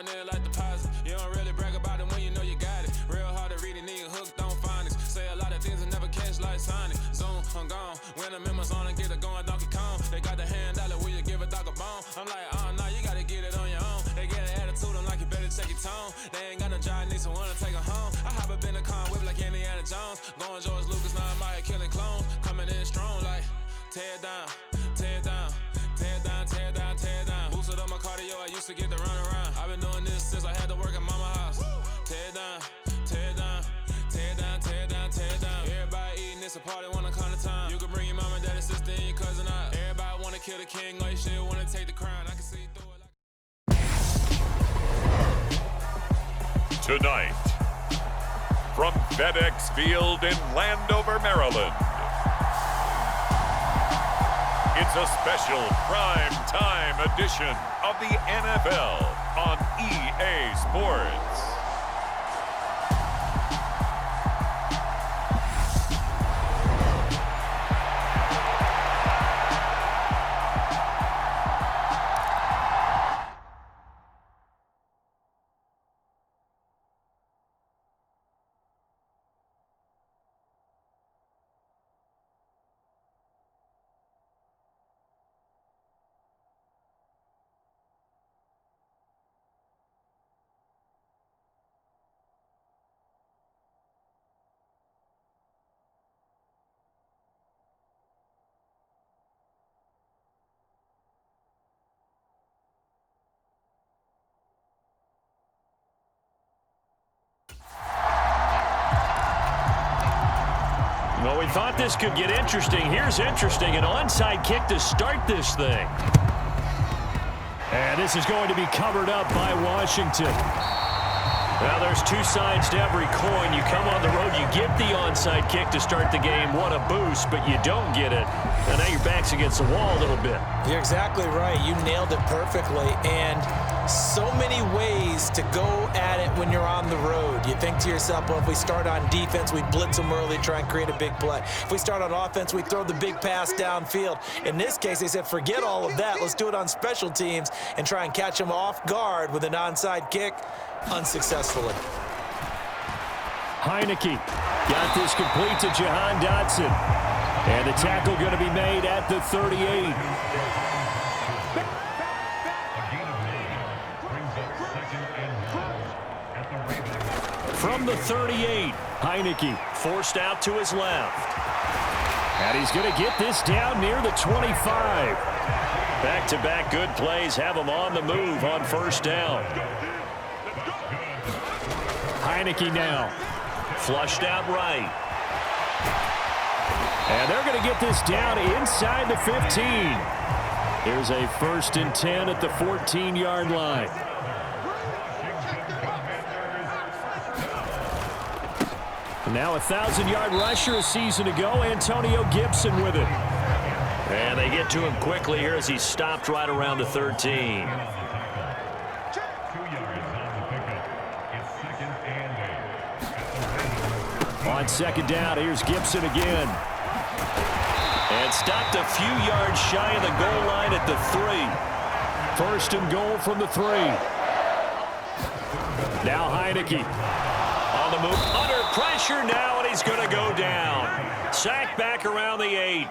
going in like deposit. You don't really brag about it when you know you got it. Real hard to read it, nigga hooked on phonics. Say a lot of things and never catch like Sonic. Zoom, I'm gone. When I'm in my zone and get it going Donkey Kong. They got the hand dollar, will you give a dog a bone? I'm like, oh no, you gotta get it on your own. They get an attitude, I'm like, you better check your tone. They ain't got no job, need someone to take her home. I hop up in the car, whip like Indiana Jones. Going George Lucas, now I'm out here killing clones. Coming in strong like, tear down, tear down, tear down, tear down, tear down. Boosted up my cardio, I used to get to run around. I've been doing this since I had to work at mama house. Tear down, tear down, tear down, tear down, tear down. Everybody eating, it's a party when I come to time. You can bring your mama, daddy, sister, and your cousin out. Everybody wanna kill the king, like shit, wanna take the crown. I can see through it like... Tonight, from FedEx Field in Landover, Maryland, it's a special prime time edition of the NFL on EA Sports. Well, we thought this could get interesting. Here's interesting. An onside kick to start this thing. And this is going to be covered up by Washington. Well, there's two sides to every coin. You come on the road, you get the onside kick to start the game. What a boost, but you don't get it. And now your back's against the wall a little bit. You're exactly right. You nailed it perfectly. And so many ways to go at it when you're on the road. You think to yourself, well, if we start on defense, we blitz them early, try and create a big play. If we start on offense, we throw the big pass downfield. In this case, they said, forget all of that. Let's do it on special teams and try and catch them off guard with an onside kick unsuccessfully. Heineke got this complete to Jahan Dotson. And the tackle going to be made at the 38. From the 38, Heineke forced out to his left. And he's going to get this down near the 25. Back-to-back good plays have him on the move on first down. Heineke now. Flushed out right. And they're going to get this down inside the 15. Here's a 1st and 10 at the 14-yard line. Now a 1,000-yard rusher a season ago, Antonio Gibson with it. And they get to him quickly here as he's stopped right around the 13. On second down, here's Gibson again. And stopped a few yards shy of the goal line at the 3. 1st and goal from the 3. Now Heineke on the move. Under pressure now, and he's going to go down. Sacked back around the 8.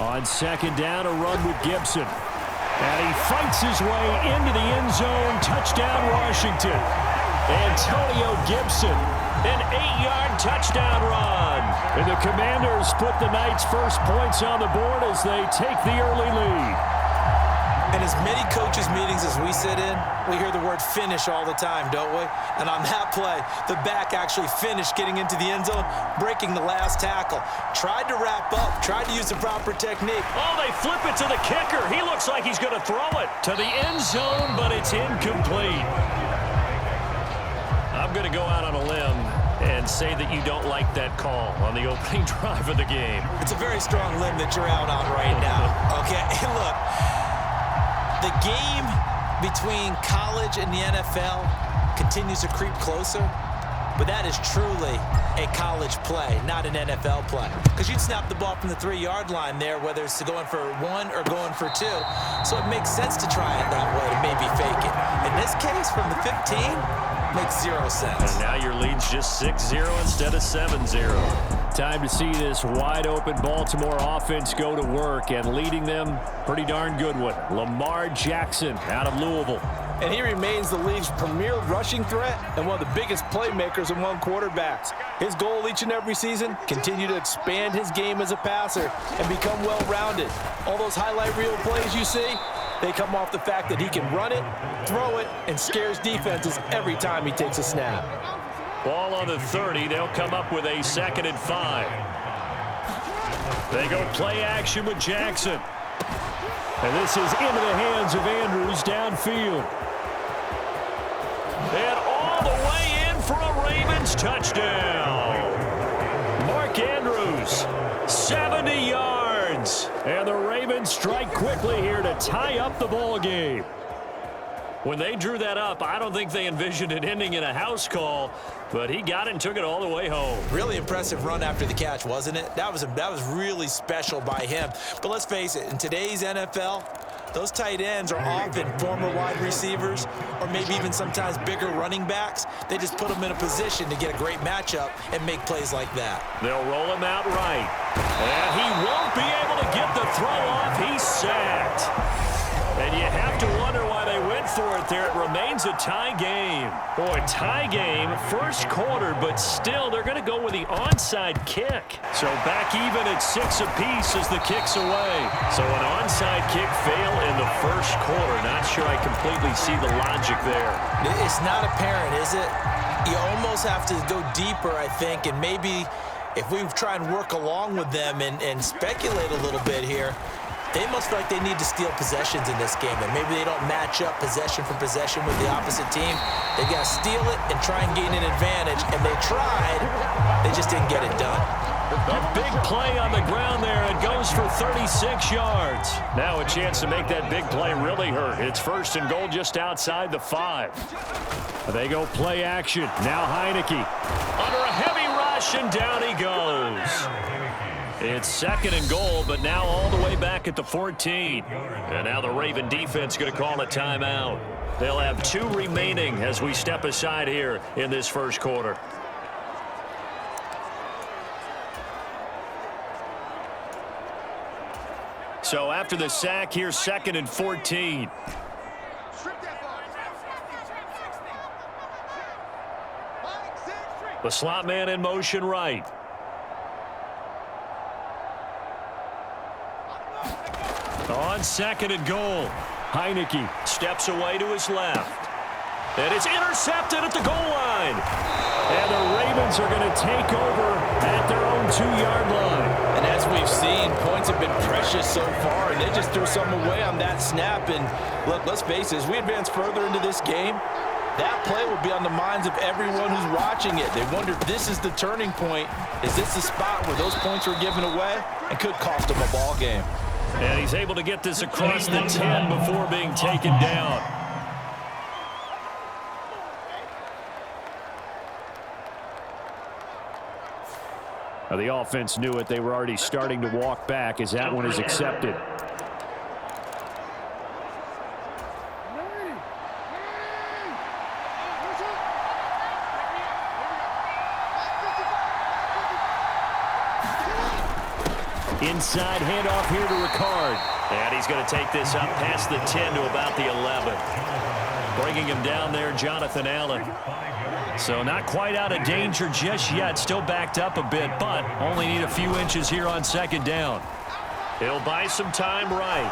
On second down, a run with Gibson. And he fights his way into the end zone. Touchdown, Washington. Antonio Gibson, an 8-yard touchdown run. And the Commanders put the night's first points on the board as they take the early lead. In as many coaches' meetings as we sit in, we hear the word finish all the time, don't we? And on that play, the back actually finished getting into the end zone, breaking the last tackle. Tried to wrap up, tried to use the proper technique. Oh, they flip it to the kicker. He looks like he's going to throw it to the end zone, but it's incomplete. I'm going to go out on a limb and say that you don't like that call on the opening drive of the game. It's a very strong limb that you're out on right now. Okay, look. The game between college and the NFL continues to creep closer, but that is truly a college play, not an NFL play. Because you'd snap the ball from the 3-yard line there, whether it's going for 1 or going for 2. So it makes sense to try it that way to maybe fake it. In this case, from the 15, makes 0 sense. And now your lead's just 6-0 instead of 7-0. Time to see this wide-open Baltimore offense go to work, and leading them, pretty darn good one, Lamar Jackson out of Louisville. And he remains the league's premier rushing threat and one of the biggest playmakers among quarterbacks. His goal each and every season, continue to expand his game as a passer and become well-rounded. All those highlight reel plays you see, they come off the fact that he can run it, throw it, and scares defenses every time he takes a snap. Ball on the 30. They'll come up with a 2nd and 5. They go play action with Jackson. And this is into the hands of Andrews downfield. And all the way in for a Ravens touchdown. Mark Andrews, 70 yards. And the Ravens strike quickly here to tie up the ball game. When they drew that up, I don't think they envisioned it ending in a house call, but he got it and took it all the way home. Really impressive run after the catch, wasn't it? That was really special by him. But let's face it, in today's NFL, those tight ends are often former wide receivers or maybe even sometimes bigger running backs. They just put them in a position to get a great matchup and make plays like that. They'll roll him out right. And he won't be able to get the throw off. He's sacked. And you have to wonder why they went for it there. It remains a tie game. Boy, tie game, first quarter, but still they're going to go with the onside kick. So back even at 6 apiece as the kick's away. So an onside kick fail in the first quarter. Not sure I completely see the logic there. It's not apparent, is it? You almost have to go deeper, I think, and maybe if we try and work along with them and speculate a little bit here, they must feel like they need to steal possessions in this game, and maybe they don't match up possession for possession with the opposite team. They got to steal it and try and gain an advantage, and they tried. They just didn't get it done. A big play on the ground there. It goes for 36 yards. Now a chance to make that big play really hurt. It's 1st and goal just outside the 5. They go play action. Now Heineke under a heavy rush, and down he goes. It's 2nd and goal, but now all the way back at the 14. And now the Raven defense going to call a timeout. They'll have 2 remaining as we step aside here in this first quarter. So after the sack, here's 2nd and 14. The slot man in motion right. On 2nd and goal, Heineke steps away to his left. And it's intercepted at the goal line. And the Ravens are going to take over at their own 2-yard line. And as we've seen, points have been precious so far, and they just threw some away on that snap. And look, let's face it, as we advance further into this game, that play will be on the minds of everyone who's watching it. They wonder if this is the turning point. Is this the spot where those points were given away and could cost them a ball game? And he's able to get this across the 10 before being taken down. Now the offense knew it. They were already starting to walk back as that one is accepted. Inside handoff here to Ricard. And he's going to take this up past the 10 to about the 11. Bringing him down there, Jonathan Allen. So not quite out of danger just yet. Still backed up a bit, but only need a few inches here on 2nd down. He'll buy some time right.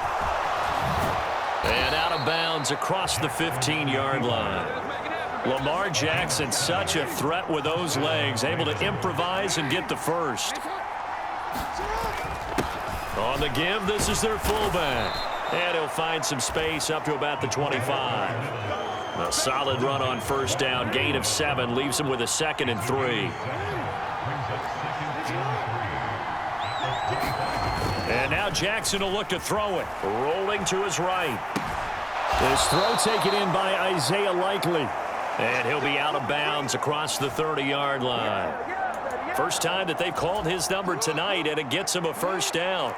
And out of bounds across the 15-yard line. Lamar Jackson, such a threat with those legs, able to improvise and get the first. On the give, this is their fullback. And he'll find some space up to about the 25. A solid run on 1st down. Gain of 7 leaves him with a 2nd and 3. And now Jackson will look to throw it. Rolling to his right. This throw taken in by Isaiah Likely. And he'll be out of bounds across the 30-yard line. First time that they've called his number tonight, and it gets him a first down.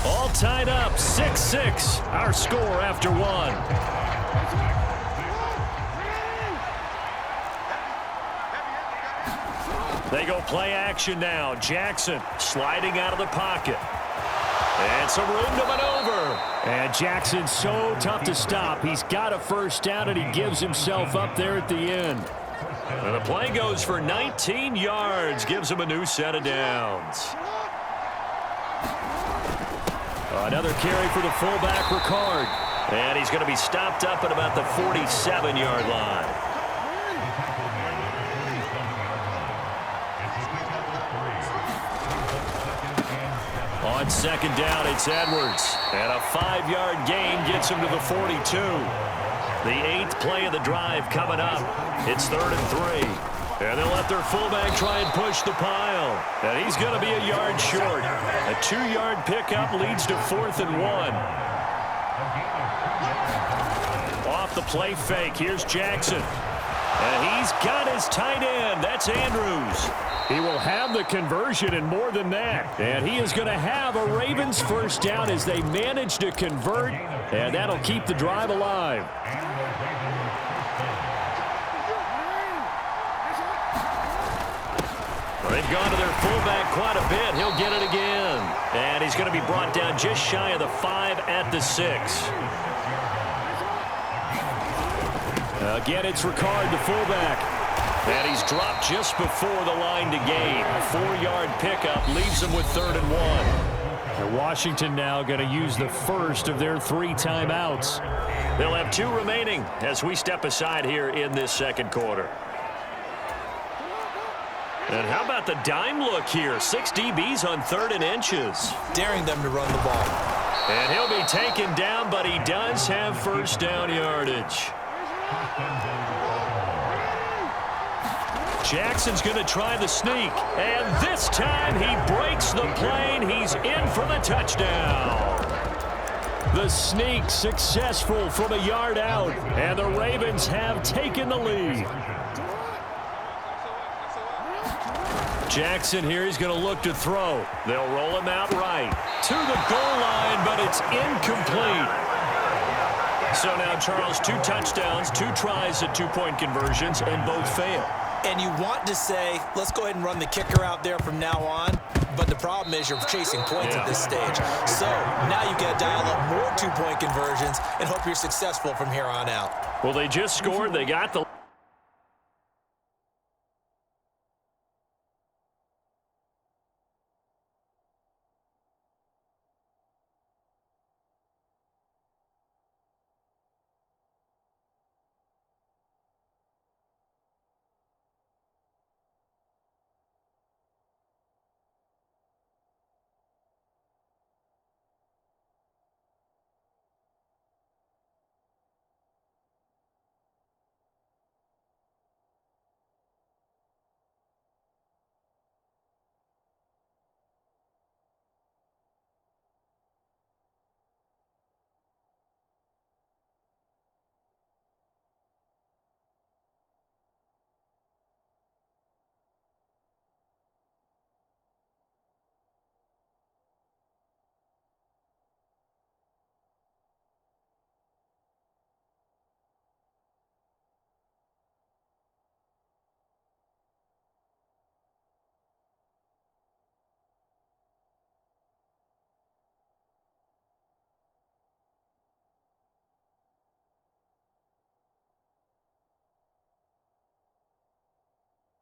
All tied up, 6-6, our score after one. They go play action now. Jackson sliding out of the pocket. And some room to maneuver. And Jackson's so tough to stop. He's got a first down, and he gives himself up there at the end. And the play goes for 19 yards. Gives him a new set of downs. Another carry for the fullback, Ricard. And he's going to be stopped up at about the 47-yard line. On second down, it's Edwards. And a 5-yard gain gets him to the 42. The 8th play of the drive coming up. It's 3rd and 3. And they'll let their fullback try and push the pile. And he's going to be a yard short. A 2-yard pickup leads to 4th and 1. Off the play fake, here's Jackson. And he's got his tight end. That's Andrews. He will have the conversion and more than that. And he is going to have a Ravens first down as they manage to convert. And that'll keep the drive alive. They've gone to their fullback quite a bit. He'll get it again. And he's going to be brought down just shy of the 5 at the 6. Again, it's Ricard, the fullback. And he's dropped just before the line to gain. A 4-yard pickup leaves him with 3rd and 1. And Washington now going to use the first of their 3 timeouts. They'll have 2 remaining as we step aside here in this second quarter. And how about the dime look here? 6 DBs on 3rd and inches. Daring them to run the ball. And he'll be taken down, but he does have first down yardage. Jackson's going to try the sneak. And this time he breaks the plane. He's in for the touchdown. The sneak successful from a yard out. And the Ravens have taken the lead. Jackson here, he's going to look to throw. They'll roll him out right to the goal line, but it's incomplete. So now, Charles, 2 touchdowns, 2 tries at 2-point conversions, and both fail. And you want to say, let's go ahead and run the kicker out there from now on. But the problem is you're chasing points at this stage. So now you got to dial up more 2-point conversions and hope you're successful from here on out. Well, they just scored. They got the...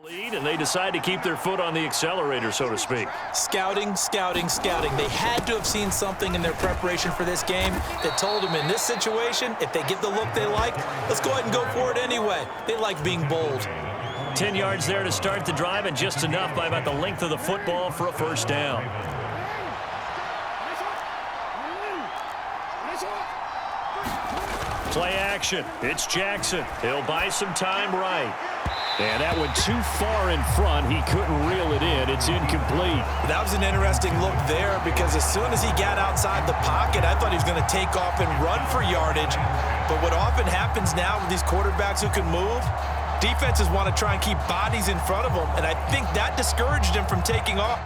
lead, and they decide to keep their foot on the accelerator, so to speak. Scouting, scouting, scouting. They had to have seen something in their preparation for this game that told them in this situation, if they get the look they like, let's go ahead and go for it anyway. They like being bold. 10 yards there to start the drive, and just enough by about the length of the football for a first down. Play action. It's Jackson. He'll buy some time right. And that went too far in front. He couldn't reel it in. it's incomplete. That was an interesting look there because as soon as he got outside the pocket, I thought he was going to take off and run for yardage. But what often happens now with these quarterbacks who can move, defenses want to try and keep bodies in front of them, and I think that discouraged him from taking off.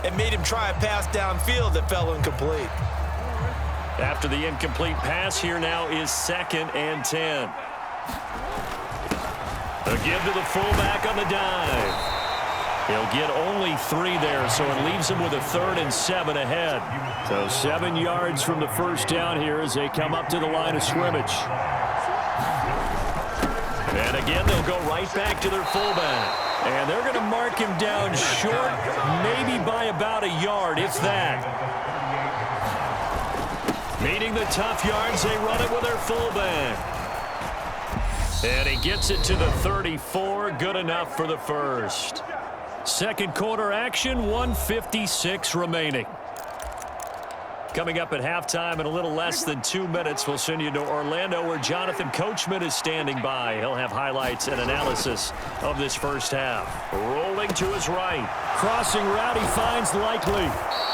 It made him try a pass downfield that fell incomplete. After the incomplete pass, here now is 2nd and 10. A give to the fullback on the dive. He'll get only 3 there, so it leaves him with a 3rd and 7 ahead. So 7 yards from the first down here as they come up to the line of scrimmage. And again, they'll go right back to their fullback. And they're going to mark him down short, maybe by about a yard, if that. Meeting the tough yards, they run it with their fullback. And he gets it to the 34, good enough for the first. Second quarter action, 1:56 remaining. Coming up at halftime in a little less than 2 minutes, we'll send you to Orlando where Jonathan Coachman is standing by. He'll have highlights and analysis of this first half. Rolling to his right. Crossing route, he finds Likely.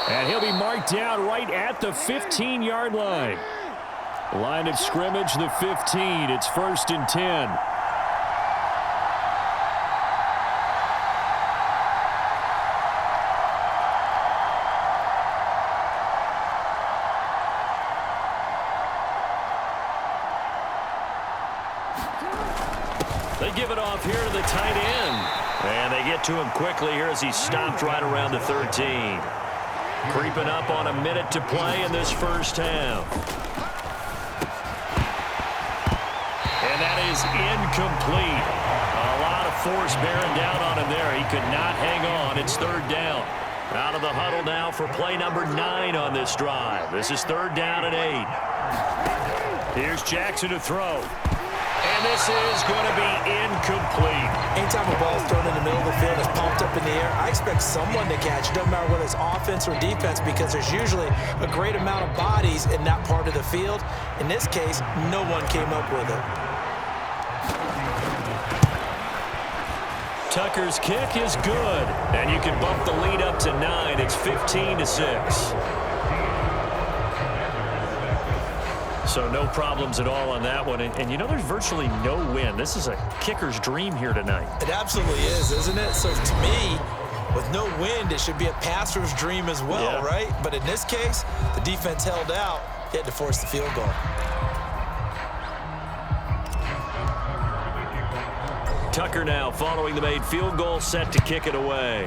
And he'll be marked down right at the 15-yard line. Line of scrimmage, the 15. It's 1st and 10. They give it off here to the tight end. And they get to him quickly here as he's stopped right around the 13. Creeping up on a minute to play in this first half. And that is incomplete. A lot of force bearing down on him there. He could not hang on. It's 3rd down. Out of the huddle now for play number 9 on this drive. This is 3rd down and 8. Here's Jackson to throw. And this is going to be incomplete. Anytime a ball is thrown in the middle of the field, it's pumped up in the air, I expect someone to catch. It doesn't matter whether it's offense or defense because there's usually a great amount of bodies in that part of the field. In this case, no one came up with it. Tucker's kick is good. And you can bump the lead up to 9. It's 15-6. So no problems at all on that one. And you know, there's virtually no wind. This is a kicker's dream here tonight. It absolutely is, isn't it? So to me, with no wind, it should be a passer's dream as well, right? But in this case, the defense held out. They had to force the field goal. Tucker now following the made field goal, set to kick it away.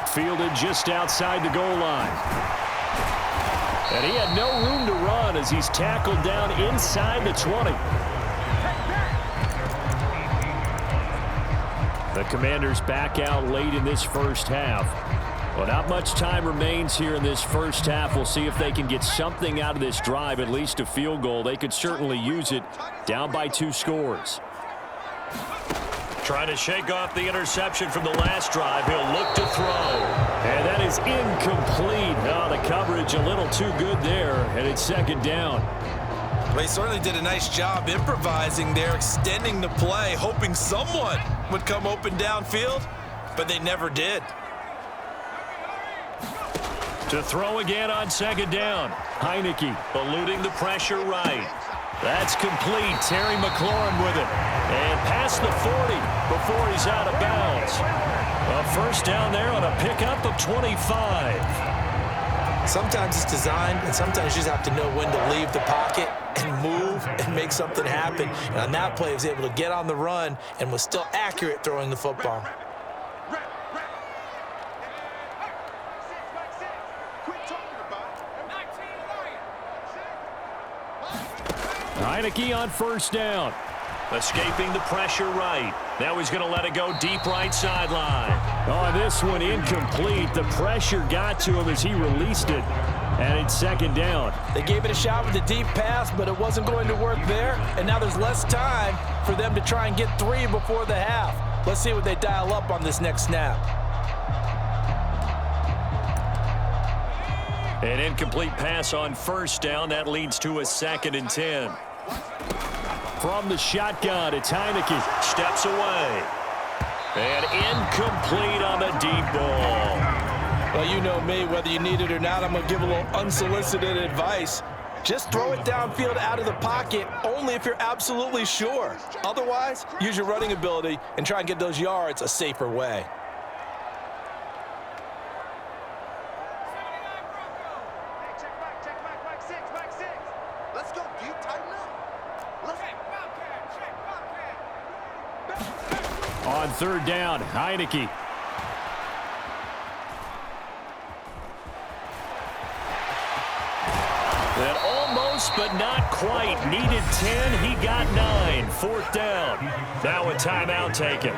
Fielded just outside the goal line. And he had no room to run as he's tackled down inside the 20. The Commanders back out late in this first half. Well, not much time remains here in this first half. We'll see if they can get something out of this drive, at least a field goal. They could certainly use it, down by 2 scores. Trying to shake off the interception from the last drive. He'll look to throw. And that is incomplete. Oh, the coverage a little too good there. And it's 2nd down. Well, he certainly did a nice job improvising there, extending the play, hoping someone would come open downfield, but they never did. To throw again on 2nd down. Heineke eluding the pressure right. That's complete. Terry McLaurin with it. And past the 40 before he's out of bounds. A first down there on a pickup of 25. Sometimes it's designed, and sometimes you just have to know when to leave the pocket and move and make something happen. And on that play, he was able to get on the run and was still accurate throwing the football. Heineke on first down. Escaping the pressure right. Now he's going to let it go deep right sideline. Oh, this one incomplete. The pressure got to him as he released it. And it's 2nd down. They gave it a shot with a deep pass, but it wasn't going to work there. And now there's less time for them to try and get 3 before the half. Let's see what they dial up on this next snap. An incomplete pass on first down. That leads to a 2nd and 10. From the shotgun, it's Heineke. Steps away. And incomplete on the deep ball. Well, you know me, whether you need it or not, I'm going to give a little unsolicited advice. Just throw it downfield out of the pocket only if you're absolutely sure. Otherwise, use your running ability and try and get those yards a safer way. Let's go, dude. Tighten up. On 3rd down, Heineke. And almost, but not quite. Needed 10. He got 9. 4th down. Now a timeout taken.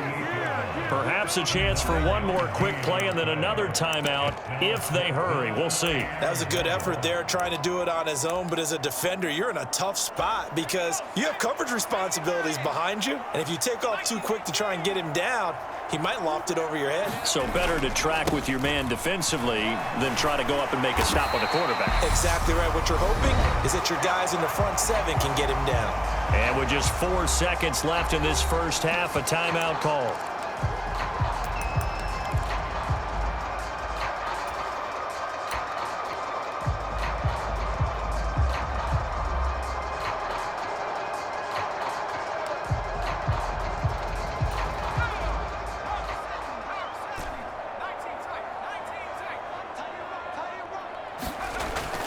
Perhaps a chance for one more quick play and then another timeout if they hurry. We'll see. That was a good effort there, trying to do it on his own. But as a defender, you're in a tough spot because you have coverage responsibilities behind you. And if you take off too quick to try and get him down, he might loft it over your head. So better to track with your man defensively than try to go up and make a stop on the quarterback. Exactly right. What you're hoping is that your guys in the front 7 can get him down. And with just 4 seconds left in this first half, a timeout call.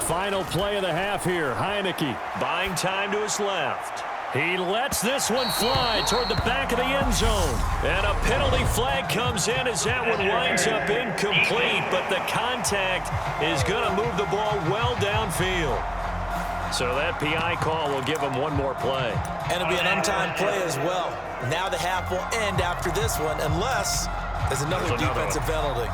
Final play of the half here. Heineke buying time to his left. He lets this one fly toward the back of the end zone. And a penalty flag comes in as that one winds up incomplete. But the contact is going to move the ball well downfield. So that PI call will give him one more play. And it'll be an untimed play as well. Now the half will end after this one unless there's another defensive penalty.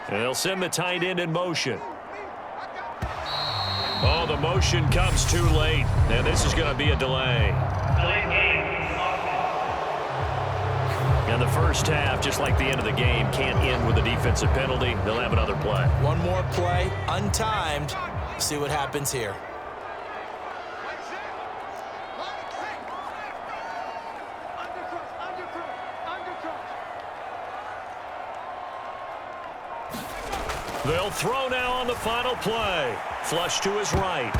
They'll send the tight end in motion. Oh, the motion comes too late, and this is going to be a delay. And the first half, just like the end of the game, can't end with a defensive penalty. They'll have another play. One more play, untimed. See what happens here. They'll throw now on the final play. Flush to his right.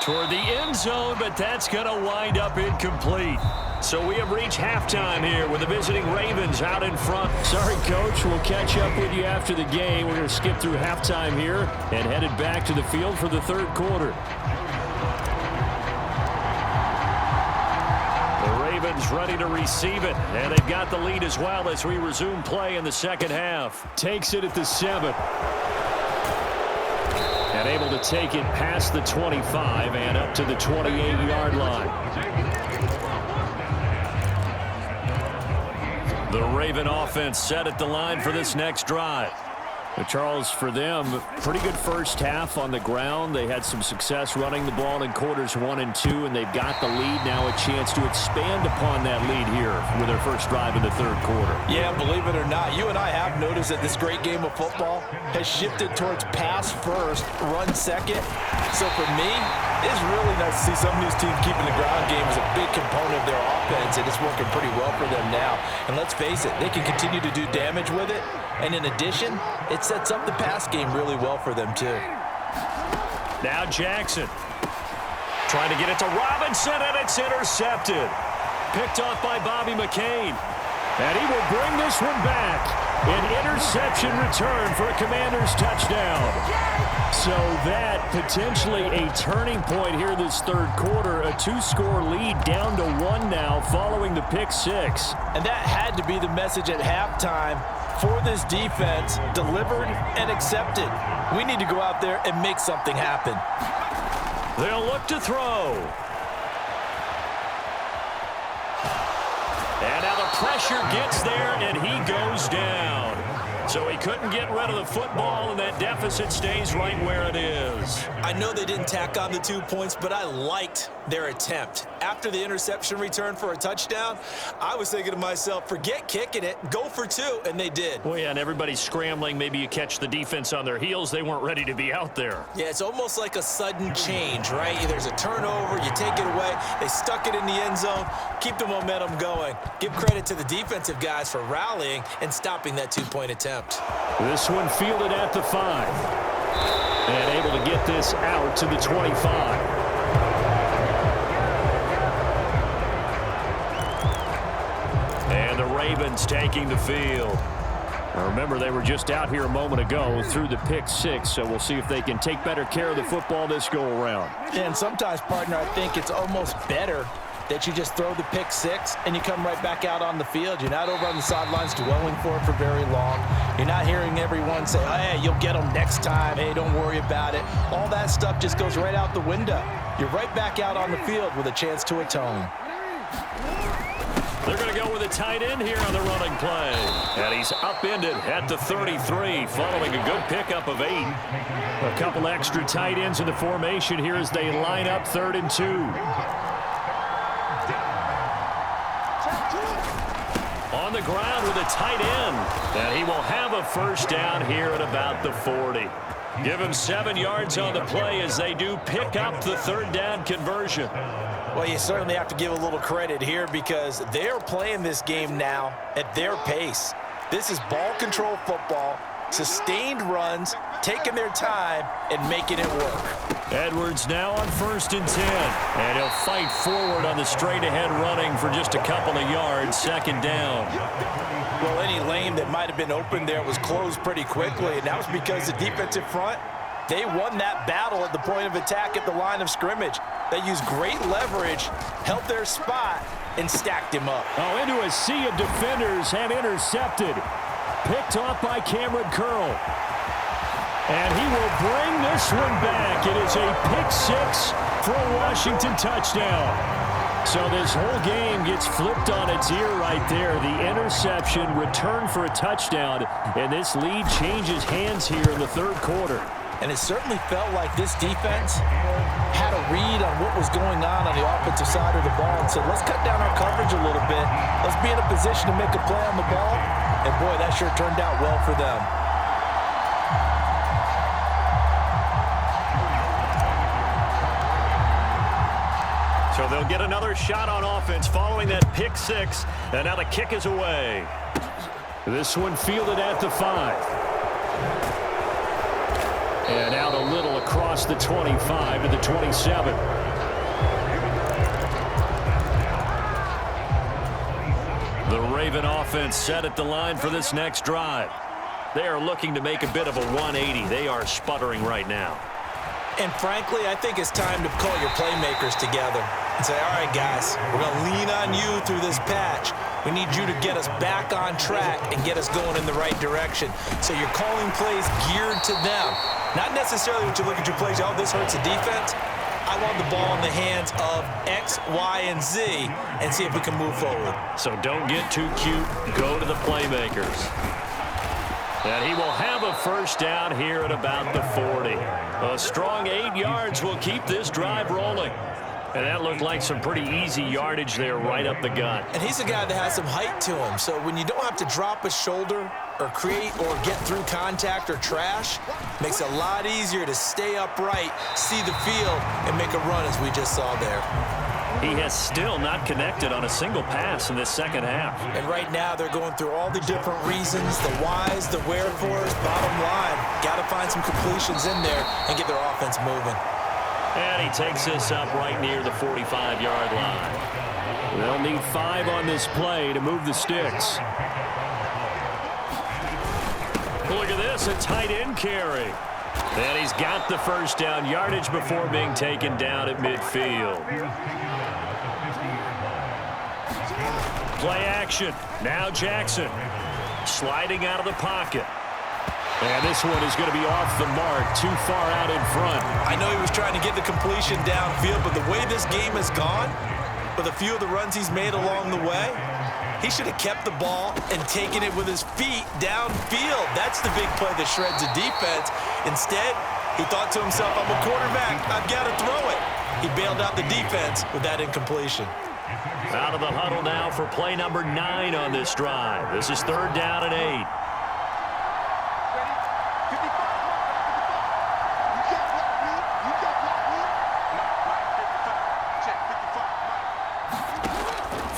Toward the end zone, but that's going to wind up incomplete. So we have reached halftime here with the visiting Ravens out in front. Sorry, Coach. We'll catch up with you after the game. We're going to skip through halftime here and headed back to the field for the third quarter. The Ravens ready to receive it, and they've got the lead as well as we resume play in the second half. Takes it at the 7. And able to take it past the 25 and up to the 28-yard line. The Raven offense set at the line for this next drive. But Charles, for them, pretty good first half on the ground. They had some success running the ball in quarters 1 and 2, and they've got the lead now, a chance to expand upon that lead here with their first drive in the third quarter. Yeah, believe it or not, you and I have noticed that this great game of football has shifted towards pass first, run second. So for me, it's really nice to see some of these teams keeping the ground game as a big component of their offense, and it's working pretty well for them now. And let's face it, they can continue to do damage with it. And in addition, it sets up the pass game really well for them, too. Now Jackson trying to get it to Robinson, and it's intercepted. Picked off by Bobby McCain. And he will bring this one back. An interception return for a Commanders touchdown. So that potentially a turning point here this third quarter. A 2-score lead down to 1 now following the pick 6. And that had to be the message at halftime for this defense, delivered and accepted. We need to go out there and make something happen. They'll look to throw. And now the pressure gets there, and he goes down. So he couldn't get rid of the football, and that deficit stays right where it is. I know they didn't tack on the 2 points, but I liked their attempt. After the interception return for a touchdown, I was thinking to myself, forget kicking it, go for 2, and they did. Well, yeah, and everybody's scrambling. Maybe you catch the defense on their heels. They weren't ready to be out there. Yeah, it's almost like a sudden change, right? There's a turnover, you take it away, they stuck it in the end zone, keep the momentum going. Give credit to the defensive guys for rallying and stopping that 2-point attempt. This one fielded at the 5. And able to get this out to the 25. And the Ravens taking the field. Now remember, they were just out here a moment ago through the pick 6, so we'll see if they can take better care of the football this go-around. And sometimes, partner, I think it's almost better that you just throw the pick 6 and you come right back out on the field. You're not over on the sidelines dwelling for it for very long. You're not hearing everyone say, oh, hey, you'll get them next time. Hey, don't worry about it. All that stuff just goes right out the window. You're right back out on the field with a chance to atone. They're going to go with a tight end here on the running play. And he's upended at the 33 following a good pickup of 8. A couple extra tight ends in the formation here as they line up 3rd and 2. On the ground with a tight end. And he will have a first down here at about the 40. Give him 7 yards on the play as they do pick up the 3rd down conversion. Well, you certainly have to give a little credit here because they're playing this game now at their pace. This is ball control football, sustained runs, taking their time, and making it work. Edwards now on 1st and 10. And he'll fight forward on the straight-ahead running for just a couple of yards, 2nd down. Well, any lane that might have been open there was closed pretty quickly, and that was because the defensive front, they won that battle at the point of attack at the line of scrimmage. They used great leverage, held their spot, and stacked him up. Oh, into a sea of defenders and intercepted. Picked off by Cameron Curl. And he will bring this one back. It is a pick 6 for a Washington touchdown. So this whole game gets flipped on its ear right there. The interception, return for a touchdown, and this lead changes hands here in the 3rd quarter. And it certainly felt like this defense had a read on what was going on the offensive side of the ball and said, let's cut down our coverage a little bit. Let's be in a position to make a play on the ball. And, boy, that sure turned out well for them. So they'll get another shot on offense following that pick 6. And now the kick is away. This one fielded at the 5. And out a little across the 25 to the 27. The Raven offense set at the line for this next drive. They are looking to make a bit of a 180. They are sputtering right now. And frankly, I think it's time to call your playmakers together and say, all right, guys, we're going to lean on you through this patch. We need you to get us back on track and get us going in the right direction. So you're calling plays geared to them. Not necessarily when you look at your plays, oh, this hurts the defense. I want the ball in the hands of X, Y, and Z and see if we can move forward. So don't get too cute. Go to the playmakers. And he will have a first down here at about the 40. A strong 8 yards will keep this drive rolling. And that looked like some pretty easy yardage there right up the gut. And he's a guy that has some height to him. So when you don't have to drop a shoulder or create or get through contact or trash, makes it a lot easier to stay upright, see the field, and make a run as we just saw there. He has still not connected on a single pass in this second half. And right now they're going through all the different reasons, the whys, the wherefores. Bottom line, got to find some completions in there and get their offense moving. And he takes this up right near the 45-yard line. They'll need 5 on this play to move the sticks. Look at this, a tight end carry. And he's got the first down yardage before being taken down at midfield. Play action. Now Jackson sliding out of the pocket. And this one is going to be off the mark, too far out in front. I know he was trying to get the completion downfield, but the way this game has gone, with a few of the runs he's made along the way, He should have kept the ball and taken it with his feet downfield. That's the big play that shreds the defense. Instead, he thought to himself, I'm a quarterback. I've got to throw it. He bailed out the defense with that incompletion. Out of the huddle now for play number 9 on this drive. This is 3rd down and 8.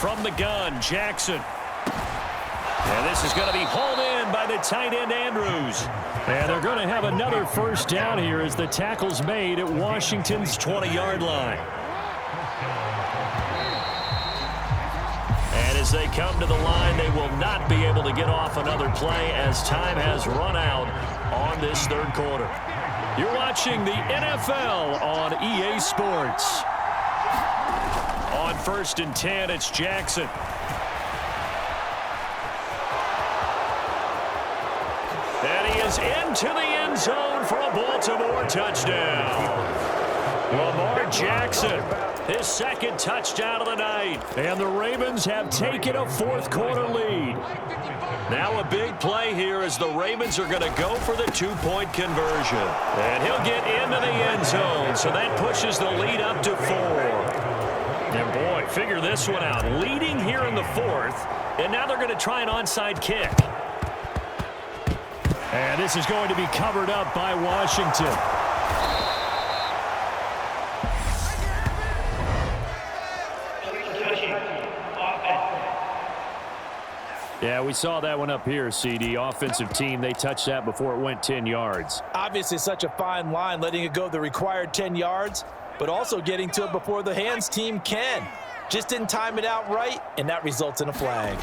From the gun, Jackson. And this is going to be hauled in by the tight end, Andrews. And they're going to have another first down here as the tackle's made at Washington's 20-yard line. And as they come to the line, they will not be able to get off another play as time has run out on this 3rd quarter. You're watching the NFL on EA Sports. On 1st and 10, it's Jackson. And he is into the end zone for a Baltimore touchdown. Lamar Jackson, his 2nd touchdown of the night. And the Ravens have taken a 4th quarter lead. Now a big play here as the Ravens are going to go for the 2-point conversion. And he'll get into the end zone, so that pushes the lead up to 4. And boy, figure this one out. Leading here in the 4th, and now they're going to try an onside kick. And this is going to be covered up by Washington. Yeah, we saw that one up here, CD. Offensive team, they touched that before it went 10 yards. Obviously such a fine line, letting it go the required 10 yards, but also getting to it before the hands team can. Just didn't time it out right, and that results in a flag.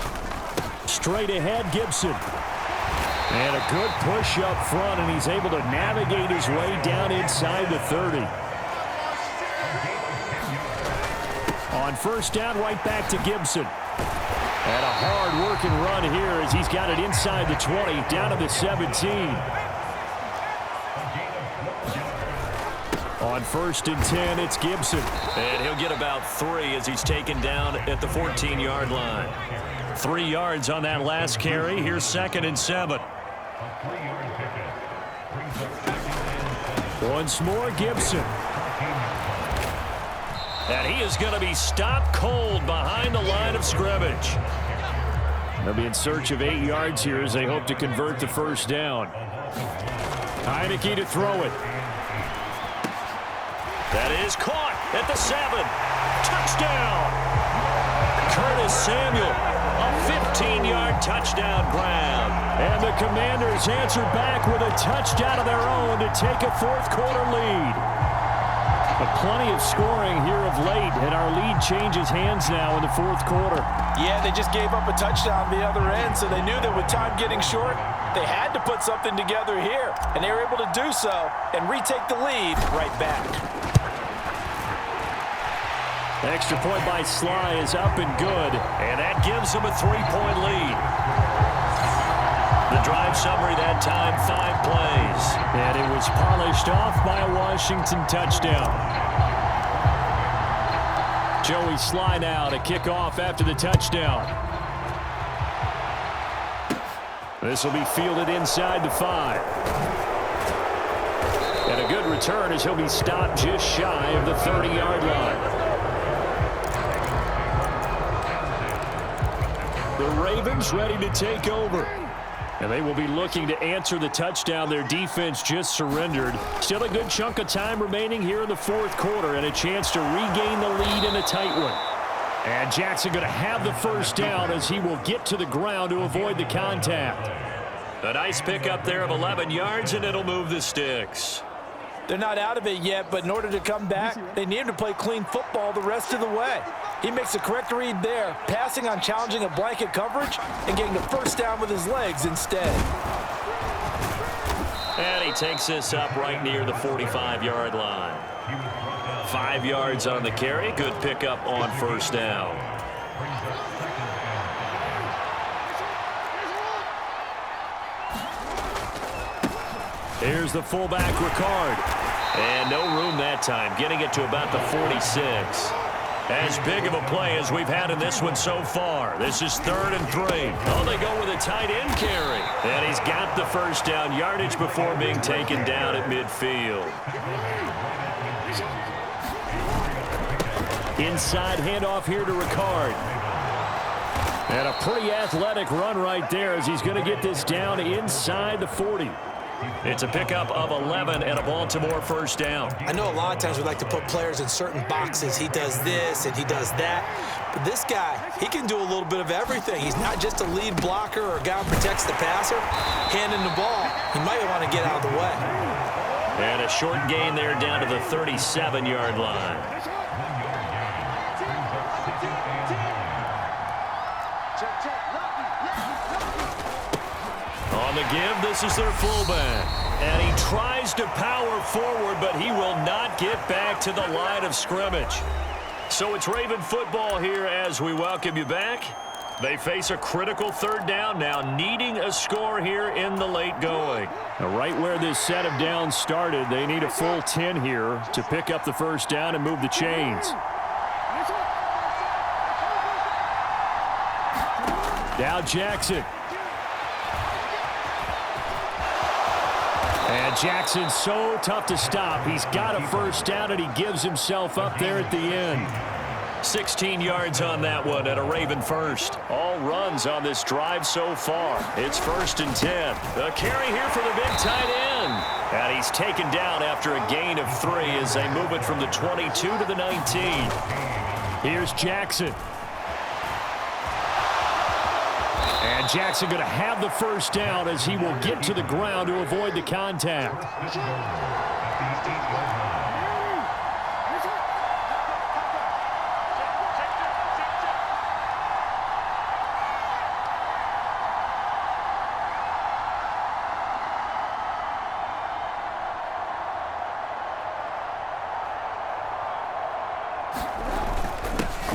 Straight ahead, Gibson. And a good push up front, and he's able to navigate his way down inside the 30. On 1st down, right back to Gibson. And a hard-working run here as he's got it inside the 20, down to the 17. On 1st and 10, it's Gibson. And he'll get about 3 as he's taken down at the 14-yard line. 3 yards on that last carry. Here's 2nd and 7. Once more, Gibson. And he is going to be stopped cold behind the line of scrimmage. They'll be in search of 8 yards here as they hope to convert the first down. Heineke to throw it. That is caught at the 7. Touchdown! Curtis Samuel, a 15-yard touchdown grab. And the Commanders answer back with a touchdown of their own to take a 4th quarter lead. But plenty of scoring here of late, and our lead changes hands now in the 4th quarter. Yeah, they just gave up a touchdown the other end, so they knew that with time getting short, they had to put something together here. And they were able to do so and retake the lead right back. The extra point by Sly is up and good, and that gives them a 3-point lead. The drive summary that time, 5 plays. And it was polished off by a Washington touchdown. Joey Sly now to kick off after the touchdown. This will be fielded inside the 5. And a good return as he'll be stopped just shy of the 30-yard line. The Ravens ready to take over. And they will be looking to answer the touchdown their defense just surrendered. Still a good chunk of time remaining here in the 4th quarter and a chance to regain the lead in a tight one. And Jackson going to have the first down as he will get to the ground to avoid the contact. A nice pickup there of 11 yards, and it'll move the sticks. They're not out of it yet, but in order to come back, they need him to play clean football the rest of the way. He makes the correct read there, passing on challenging a blanket coverage and getting the first down with his legs instead. And he takes this up right near the 45-yard line. 5 yards on the carry. Good pickup on first down. Here's the fullback, Ricard. And no room that time, getting it to about the 46. As big of a play as we've had in this one so far. This is 3rd and 3. Oh, they go with a tight end carry. And he's got the first down yardage before being taken down at midfield. Inside handoff here to Ricard. And a pretty athletic run right there as he's going to get this down inside the 40. It's a pickup of 11 and a Baltimore first down. I know a lot of times we like to put players in certain boxes. He does this and he does that. But this guy, he can do a little bit of everything. He's not just a lead blocker or a guy who protects the passer. Handing the ball, he might want to get out of the way. And a short gain there down to the 37-yard line. On the give, this is their fullback. And he tries to power forward, but he will not get back to the line of scrimmage. So it's Raven football here as we welcome you back. They face a critical 3rd down now, needing a score here in the late going. Now, right where this set of downs started, they need a full 10 here to pick up the first down and move the chains. Now Jackson. And Jackson's so tough to stop. He's got a first down, and he gives himself up there at the end. 16 yards on that one and a Raven first. All runs on this drive so far. It's 1st and 10. The carry here for the big tight end. And he's taken down after a gain of 3 as they move it from the 22 to the 19. Here's Jackson. And Jackson going to have the first down as he will get to the ground to avoid the contact.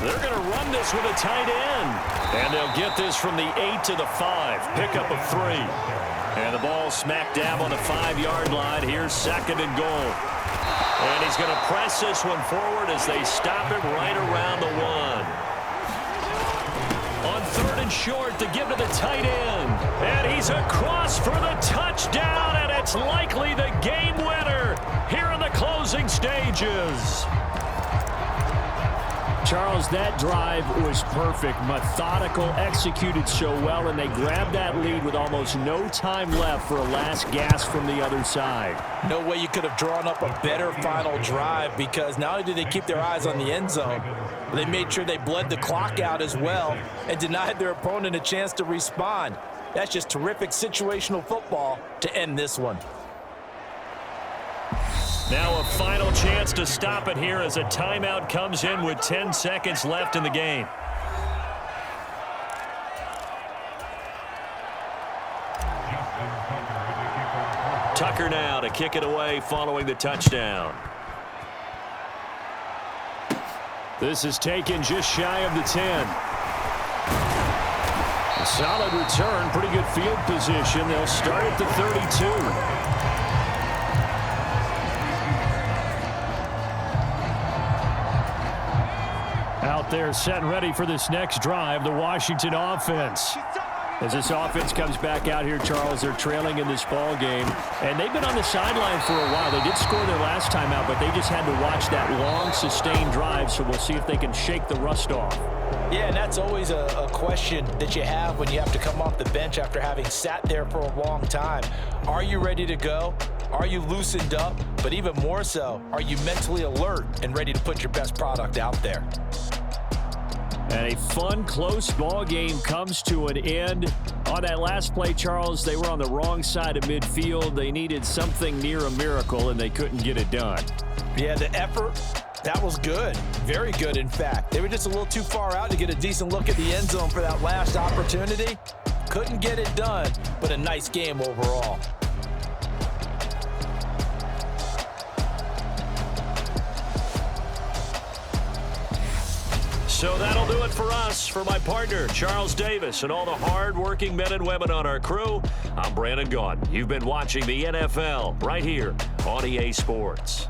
They're going to run this with a tight end. And they'll get this from the 8 to the 5. Pickup of 3. And the ball smack dab on the 5-yard line. Here's 2nd and goal. And he's going to press this one forward as they stop him right around the 1. On 3rd and short, to give to the tight end. And he's across for the touchdown, and it's likely the game winner here in the closing stages. Charles, that drive was perfect, methodical, executed so well, and they grabbed that lead with almost no time left for a last gasp from the other side. No way you could have drawn up a better final drive, because not only did they keep their eyes on the end zone, but they made sure they bled the clock out as well and denied their opponent a chance to respond. That's just terrific situational football to end this one. Now a final chance to stop it here as a timeout comes in with 10 seconds left in the game. Tucker now to kick it away following the touchdown. This is taken just shy of the 10. A solid return, pretty good field position. They'll start at the 32. Out there set and ready for this next drive, the Washington offense. As this offense comes back out here, Charles, they're trailing in this ball game. And they've been on the sideline for a while. They did score their last time out, but they just had to watch that long, sustained drive. So we'll see if they can shake the rust off. Yeah, and that's always a question that you have when you have to come off the bench after having sat there for a long time. Are you ready to go? Are you loosened up? But even more so, are you mentally alert and ready to put your best product out there? And a fun, close ball game comes to an end. On that last play, Charles, they were on the wrong side of midfield. They needed something near a miracle, and they couldn't get it done. Yeah, the effort, that was good. Very good, in fact. They were just a little too far out to get a decent look at the end zone for that last opportunity. Couldn't get it done, but a nice game overall. So that'll do it for us. For my partner, Charles Davis, and all the hard-working men and women on our crew, I'm Brandon Gaudin. You've been watching the NFL right here on EA Sports.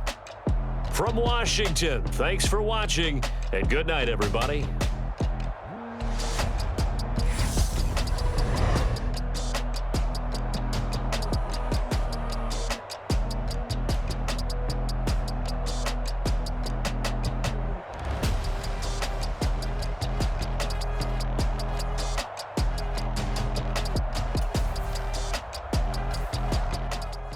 From Washington, thanks for watching, and good night, everybody.